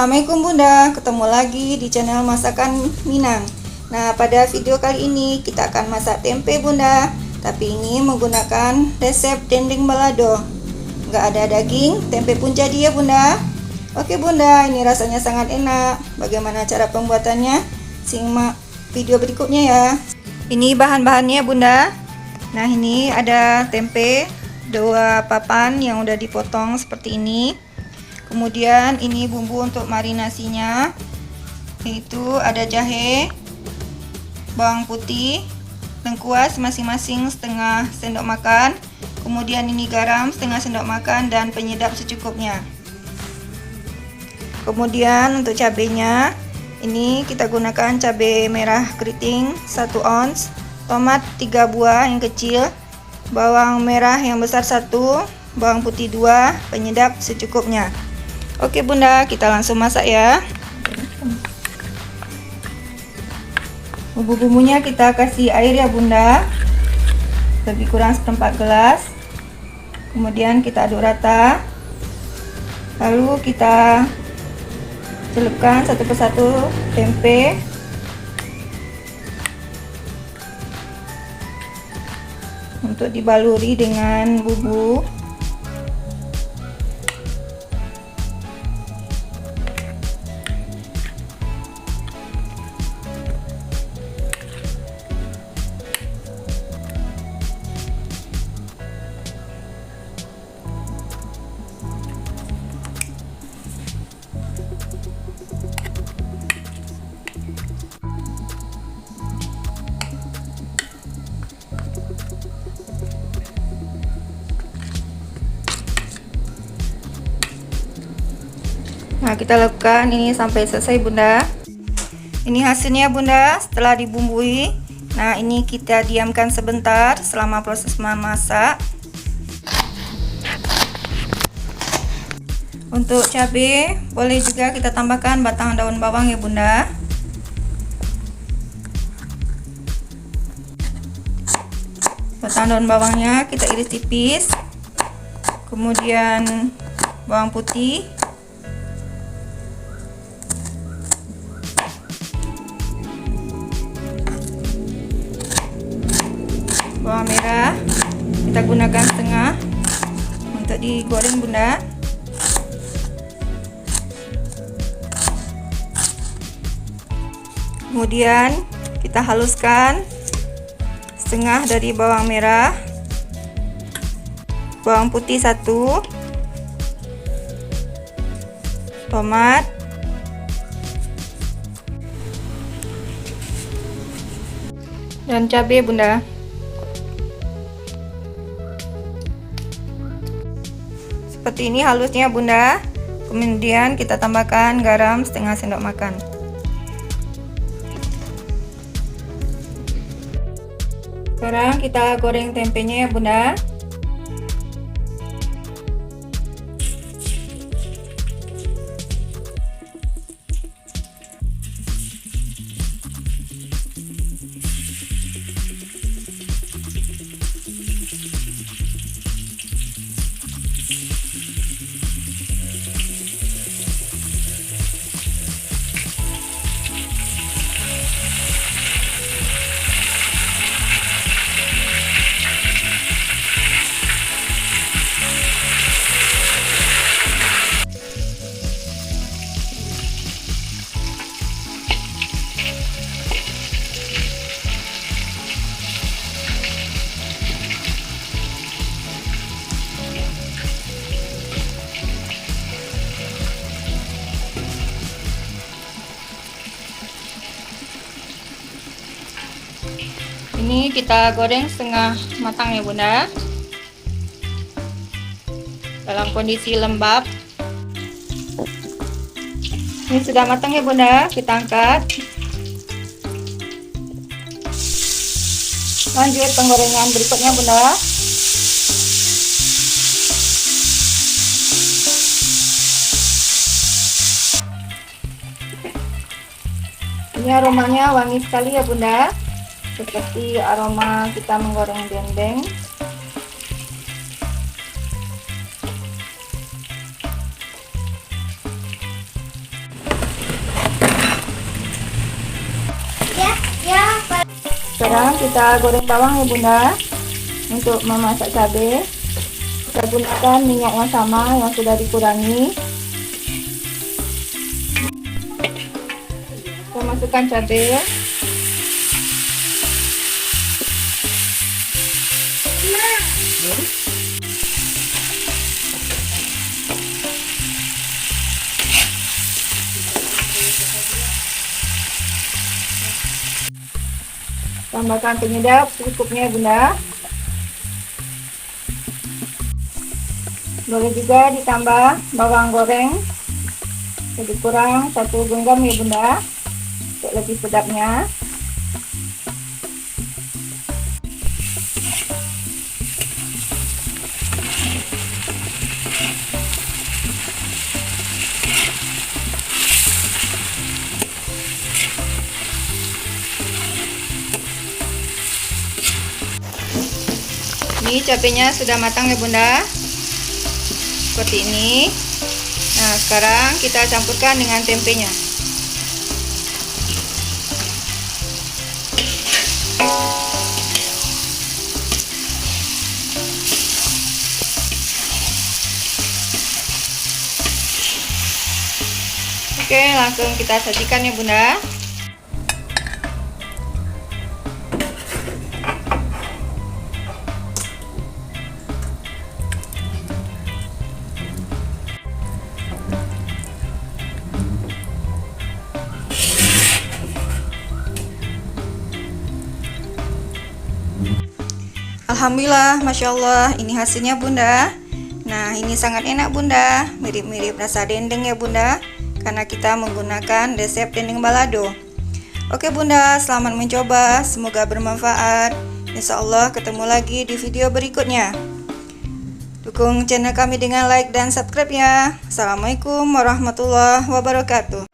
Assalamualaikum Bunda, ketemu lagi di channel Masakan Minang. Nah, pada video kali ini kita akan masak tempe Bunda, tapi ini menggunakan resep dendeng balado. Nggak ada daging, tempe pun jadi ya Bunda. Oke Bunda, ini rasanya sangat enak. Bagaimana cara pembuatannya? Simak video berikutnya ya. Ini bahan-bahannya Bunda. Nah, ini ada tempe 2 papan yang udah dipotong seperti ini. Kemudian ini bumbu untuk marinasinya, yaitu ada jahe, bawang putih, lengkuas masing-masing setengah sendok makan. Kemudian ini garam setengah sendok makan dan penyedap secukupnya. Kemudian untuk cabenya, ini kita gunakan cabai merah keriting 1 ons, tomat 3 buah yang kecil, bawang merah yang besar 1, bawang putih 2, penyedap secukupnya. Oke Bunda, kita langsung masak ya. Bumbu-bumbunya kita kasih air ya Bunda, lebih kurang 1/4 gelas. Kemudian kita aduk rata, lalu kita celupkan satu persatu tempe. Untuk dibaluri dengan bumbu. Nah, kita lakukan ini sampai selesai Bunda. Ini hasilnya Bunda setelah dibumbui. Nah, ini kita diamkan sebentar selama proses memasak. Untuk cabai boleh juga kita tambahkan batang daun bawang ya Bunda. Batang daun bawangnya kita iris tipis. Kemudian bawang putih, bawang merah kita gunakan setengah untuk digoreng Bunda. Kemudian kita haluskan setengah dari bawang merah, bawang putih 1, tomat, dan cabai Bunda. Seperti ini halusnya Bunda. Kemudian kita tambahkan garam setengah sendok makan. Sekarang kita goreng tempenya ya Bunda. Ini kita goreng setengah matang ya Bunda, dalam kondisi lembab. Ini sudah matang ya Bunda, kita angkat. Lanjut penggorengan berikutnya Bunda. Ini aromanya wangi sekali ya Bunda, seperti aroma kita menggoreng dendeng. Sekarang kita goreng bawang ya Bunda. Untuk memasak cabai, kita gunakan minyak yang sama yang sudah dikurangi. Kita masukkan cabai. Tambahkan penyedap secukupnya Bunda. Boleh juga ditambah bawang goreng lebih kurang 1 genggam ya Bunda, untuk lebih sedapnya. Ini cabenya sudah matang ya Bunda, seperti ini. Nah, sekarang kita campurkan dengan tempenya. Oke, langsung kita sajikan ya Bunda. Alhamdulillah, Masya Allah, ini hasilnya Bunda. Nah, ini sangat enak Bunda, mirip-mirip rasa dendeng ya Bunda, karena kita menggunakan resep dendeng balado. Oke Bunda, selamat mencoba, semoga bermanfaat. Insya Allah ketemu lagi di video berikutnya. Dukung channel kami dengan like dan subscribe ya. Assalamualaikum warahmatullahi wabarakatuh.